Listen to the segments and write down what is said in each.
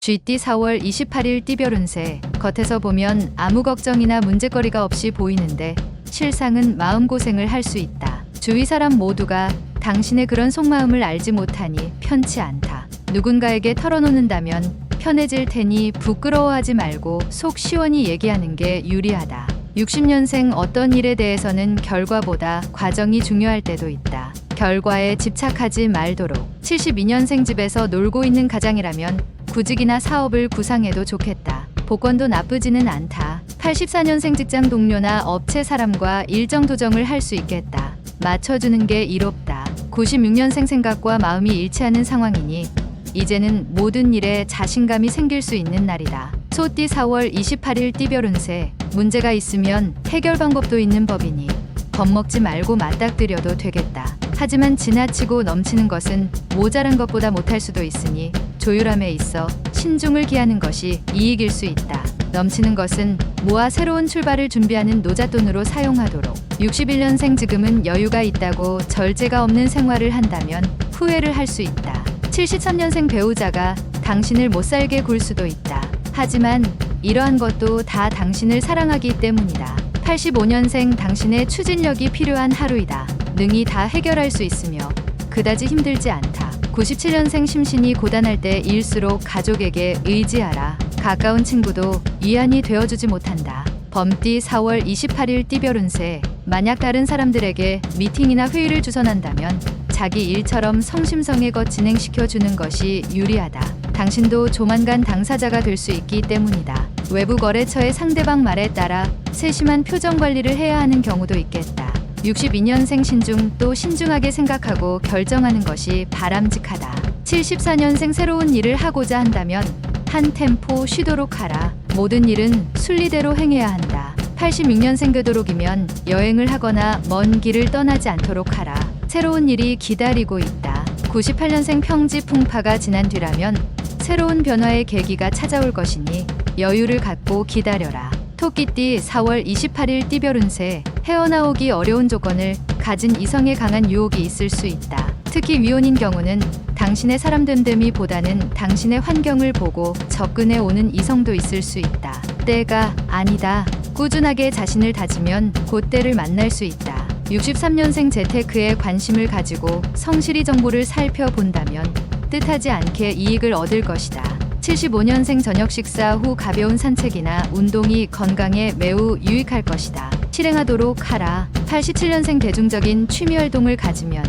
GT 4월 28일 띠별 운세. 겉에서 보면 아무 걱정이나 문제거리가 없이 보이는데 실상은 마음고생을 할 수 있다. 주위 사람 모두가 당신의 그런 속마음을 알지 못하니 편치 않다. 누군가에게 털어놓는다면 편해질 테니 부끄러워하지 말고 속 시원히 얘기하는 게 유리하다. 60년생 어떤 일에 대해서는 결과보다 과정이 중요할 때도 있다. 결과에 집착하지 말도록. 72년생 집에서 놀고 있는 가장이라면 구직이나 사업을 구상해도 좋겠다. 복권도 나쁘지는 않다. 84년생 직장 동료나 업체 사람과 일정 조정을 할 수 있겠다. 맞춰주는 게 이롭다. 96년생 생각과 마음이 일치하는 상황이니 이제는 모든 일에 자신감이 생길 수 있는 날이다. 소띠 4월 28일 띠별 운세. 문제가 있으면 해결 방법도 있는 법이니 겁먹지 말고 맞닥뜨려도 되겠다. 하지만 지나치고 넘치는 것은 모자란 것보다 못할 수도 있으니 조율함에 있어 신중을 기하는 것이 이익일 수 있다. 넘치는 것은 모아 새로운 출발을 준비하는 노잣돈으로 사용하도록. 61년생 지금은 여유가 있다고 절제가 없는 생활을 한다면 후회를 할 수 있다. 73년생 배우자가 당신을 못살게 굴 수도 있다. 하지만 이러한 것도 다 당신을 사랑하기 때문이다. 85년생 당신의 추진력이 필요한 하루이다. 능히 다 해결할 수 있으며 그다지 힘들지 않다. 97년생 심신이 고단할 때일수록 가족에게 의지하라. 가까운 친구도 위안이 되어주지 못한다. 범띠 4월 28일 띠별 운세. 만약 다른 사람들에게 미팅이나 회의를 주선한다면 자기 일처럼 성심성의껏 진행시켜주는 것이 유리하다. 당신도 조만간 당사자가 될 수 있기 때문이다. 외부 거래처의 상대방 말에 따라 세심한 표정 관리를 해야 하는 경우도 있겠다. 62년생 신중. 또 신중하게 생각하고 결정하는 것이 바람직하다. 74년생 새로운 일을 하고자 한다면 한 템포 쉬도록 하라. 모든 일은 순리대로 행해야 한다. 86년생 되도록이면 여행을 하거나 먼 길을 떠나지 않도록 하라. 새로운 일이 기다리고 있다. 98년생 평지 풍파가 지난 뒤라면 새로운 변화의 계기가 찾아올 것이니 여유를 갖고 기다려라. 토끼띠 4월 28일 띠별 운세. 헤어나오기 어려운 조건을 가진 이성에 강한 유혹이 있을 수 있다. 특히 미혼인 경우는 당신의 사람됨됨이 보다는 당신의 환경을 보고 접근해 오는 이성도 있을 수 있다. 때가 아니다. 꾸준하게 자신을 다지면 곧 때를 만날 수 있다. 63년생 재테크에 관심을 가지고 성실히 정보를 살펴본다면 뜻하지 않게 이익을 얻을 것이다. 75년생 저녁 식사 후 가벼운 산책이나 운동이 건강에 매우 유익할 것이다. 실행하도록 하라. 87년생 대중적인 취미 활동을 가지면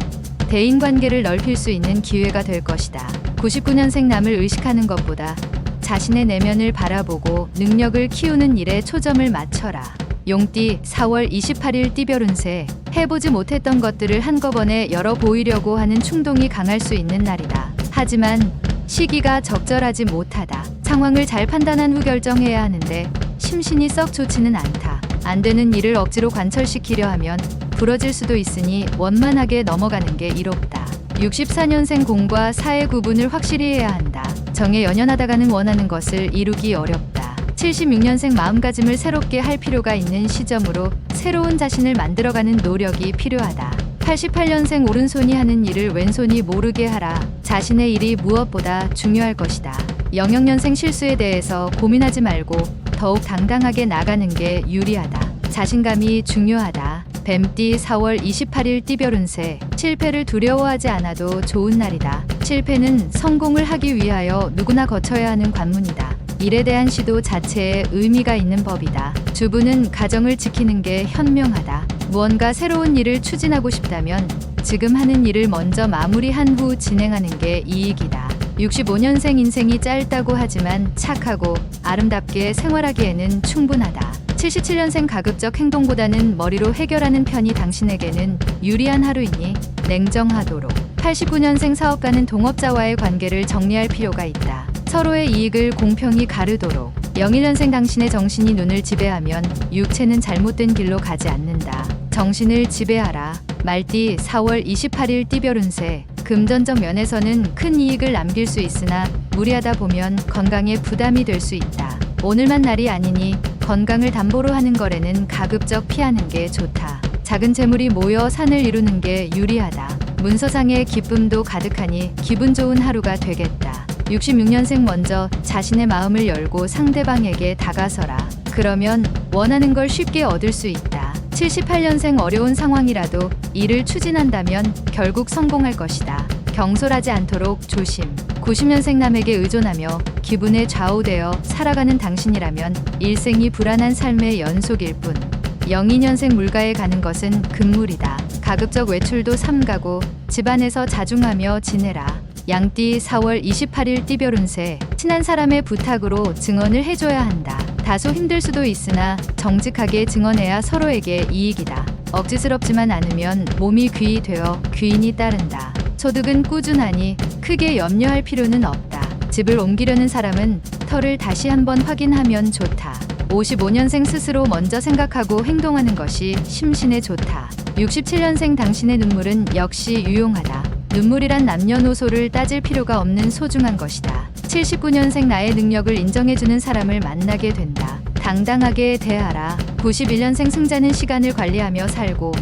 대인관계를 넓힐 수 있는 기회가 될 것이다. 99년생 남을 의식하는 것보다 자신의 내면을 바라보고 능력을 키우는 일에 초점을 맞춰라. 용띠 4월 28일 띠별 운세. 해보지 못했던 것들을 한꺼번에 열어보이려고 하는 충동이 강할 수 있는 날이다. 하지만 시기가 적절하지 못하다. 상황을 잘 판단한 후 결정해야 하는데 심신이 썩 좋지는 않다. 안 되는 일을 억지로 관철시키려 하면 부러질 수도 있으니 원만하게 넘어가는 게 이롭다. 64년생 공과 사의 구분을 확실히 해야 한다. 정에 연연하다가는 원하는 것을 이루기 어렵다. 76년생 마음가짐을 새롭게 할 필요가 있는 시점으로 새로운 자신을 만들어가는 노력이 필요하다. 88년생 오른손이 하는 일을 왼손이 모르게 하라. 자신의 일이 무엇보다 중요할 것이다. 00년생 실수에 대해서 고민하지 말고 더욱 당당하게 나가는 게 유리하다. 자신감이 중요하다. 뱀띠 4월 28일 띠별 운세. 실패를 두려워하지 않아도 좋은 날이다. 실패는 성공을 하기 위하여 누구나 거쳐야 하는 관문이다. 일에 대한 시도 자체에 의미가 있는 법이다. 주부는 가정을 지키는 게 현명하다. 무언가 새로운 일을 추진하고 싶다면 지금 하는 일을 먼저 마무리한 후 진행하는 게 이익이다. 65년생 인생이 짧다고 하지만 착하고 아름답게 생활하기에는 충분하다. 77년생 가급적 행동보다는 머리로 해결하는 편이 당신에게는 유리한 하루이니 냉정하도록. 89년생 사업가는 동업자와의 관계를 정리할 필요가 있다. 서로의 이익을 공평히 가르도록. 01년생 당신의 정신이 눈을 지배하면 육체는 잘못된 길로 가지 않는다. 정신을 지배하라. 말띠 4월 28일 띠별 운세. 금전적 면에서는 큰 이익을 남길 수 있으나 무리하다 보면 건강에 부담이 될 수 있다. 오늘만 날이 아니니 건강을 담보로 하는 거래는 가급적 피하는 게 좋다. 작은 재물이 모여 산을 이루는 게 유리하다. 문서상의 기쁨도 가득하니 기분 좋은 하루가 되겠다. 66년생 먼저 자신의 마음을 열고 상대방에게 다가서라. 그러면 원하는 걸 쉽게 얻을 수 있다. 78년생 어려운 상황이라도 이를 추진한다면 결국 성공할 것이다. 경솔하지 않도록 조심. 90년생 남에게 의존하며 기분에 좌우되어 살아가는 당신이라면 일생이 불안한 삶의 연속일 뿐. 02년생 물가에 가는 것은 금물이다. 가급적 외출도 삼가고 집안에서 자중하며 지내라. 양띠 4월 28일 띠별 운세. 친한 사람의 부탁으로 증언을 해줘야 한다. 다소 힘들 수도 있으나 정직하게 증언해야 서로에게 이익이다. 억지스럽지만 않으면 몸이 귀히 되어 귀인이 따른다. 소득은 꾸준하니 크게 염려할 필요는 없다. 집을 옮기려는 사람은 터를 다시 한번 확인하면 좋다. 55년생 스스로 먼저 생각하고 행동하는 것이 심신에 좋다. 67년생 당신의 눈물은 역시 유용하다. 눈물이란 남녀노소를 따질 필요가 없는 소중한 것이다. 79년생 나의 능력을 인정해주는 사람을 만나게 된다. 당당하게 대하라. 91년생 승자는 시간을 관리하며 살고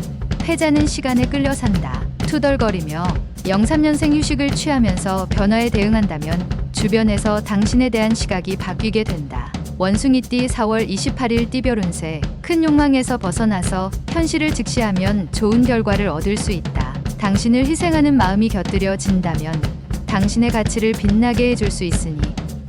패자는 시간에 끌려 산다. 투덜거리며 03년생 휴식을 취하면서 변화에 대응한다면 주변에서 당신에 대한 시각이 바뀌게 된다. 원숭이띠 4월 28일 띠별 운세. 큰 욕망에서 벗어나서 현실을 직시하면 좋은 결과를 얻을 수 있다. 당신을 희생하는 마음이 곁들여진다면 당신의 가치를 빛나게 해줄 수 있으니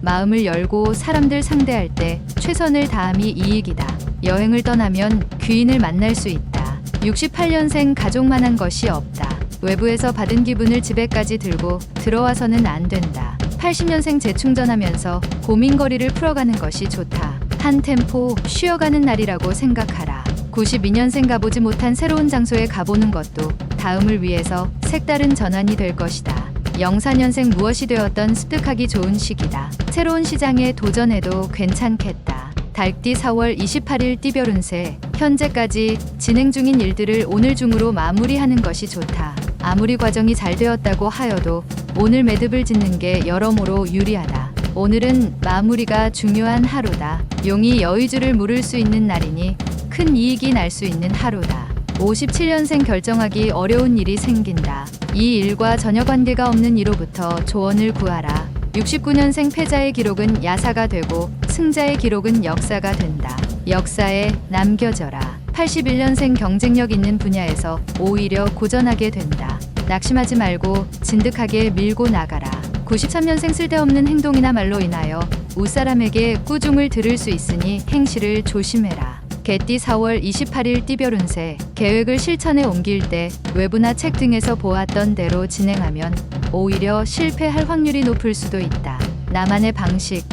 마음을 열고 사람들 상대할 때 최선을 다함이 이익이다. 여행을 떠나면 귀인을 만날 수 있다. 68년생 가족만한 것이 없다. 외부에서 받은 기분을 집에까지 들고 들어와서는 안 된다. 80년생 재충전하면서 고민거리를 풀어가는 것이 좋다. 한 템포 쉬어가는 날이라고 생각하라. 92년생 가보지 못한 새로운 장소에 가보는 것도 다음을 위해서 색다른 전환이 될 것이다. 04년생 무엇이 되었던 습득하기 좋은 시기다. 새로운 시장에 도전해도 괜찮겠다. 달띠 4월 28일 띠별 운세. 현재까지 진행 중인 일들을 오늘 중으로 마무리하는 것이 좋다. 아무리 과정이 잘 되었다고 하여도 오늘 매듭을 짓는 게 여러모로 유리하다. 오늘은 마무리가 중요한 하루다. 용이 여의주를 물을 수 있는 날이니 큰 이익이 날 수 있는 하루다. 57년생 결정하기 어려운 일이 생긴다. 이 일과 전혀 관계가 없는 이로부터 조언을 구하라. 69년생 패자의 기록은 야사가 되고 승자의 기록은 역사가 된다. 역사에 남겨져라. 81년생 경쟁력 있는 분야에서 오히려 고전하게 된다. 낙심하지 말고 진득하게 밀고 나가라. 93년생 쓸데없는 행동이나 말로 인하여 윗사람에게 꾸중을 들을 수 있으니 행실을 조심해라. 개띠 4월 28일 띠별 운세. 계획을 실천에 옮길 때 외부나 책 등에서 보았던 대로 진행하면 오히려 실패할 확률이 높을 수도 있다. 나만의 방식,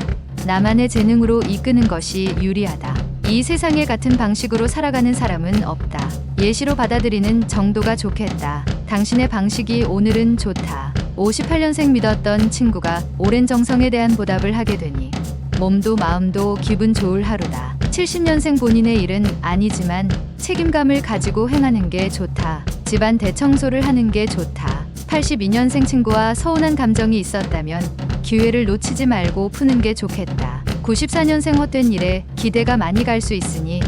나만의 재능으로 이끄는 것이 유리하다. 이 세상에 같은 방식으로 살아가는 사람은 없다. 예시로 받아들이는 정도가 좋겠다. 당신의 방식이 오늘은 좋다. 58년생 믿었던 친구가 오랜 정성에 대한 보답을 하게 되니 몸도 마음도 기분 좋을 하루다. 70년생 본인의 일은 아니지만 책임감을 가지고 행하는 게 좋다. 집안 대청소를 하는 게 좋다. 82년생 친구와 서운한 감정이 있었다면 기회를 놓치지 말고 푸는 게 좋겠다. 94년생 헛된 일에 기대가 많이 갈 수 있으니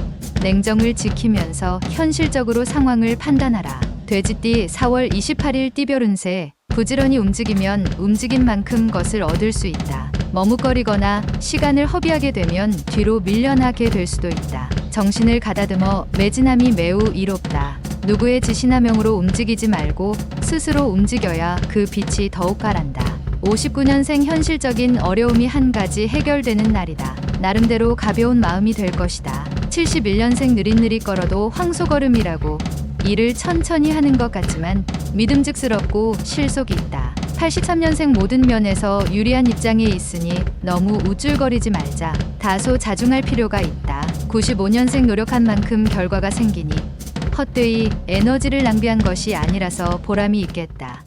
냉정을 지키면서 현실적으로 상황을 판단하라. 돼지띠 4월 28일 띠별 운세. 부지런히 움직이면 움직인 만큼 것을 얻을 수 있다. 머뭇거리거나 시간을 허비하게 되면 뒤로 밀려나게 될 수도 있다. 정신을 가다듬어 매진함이 매우 이롭다. 누구의 지시나 명으로 움직이지 말고 스스로 움직여야 그 빛이 더욱 가란다. 59년생 현실적인 어려움이 한 가지 해결되는 날이다. 나름대로 가벼운 마음이 될 것이다. 71년생 느릿느릿 걸어도 황소걸음이라고 일을 천천히 하는 것 같지만 믿음직스럽고 실속이 있다. 83년생 모든 면에서 유리한 입장에 있으니 너무 우쭐거리지 말자. 다소 자중할 필요가 있다. 95년생 노력한 만큼 결과가 생기니 헛되이 에너지를 낭비한 것이 아니라서 보람이 있겠다.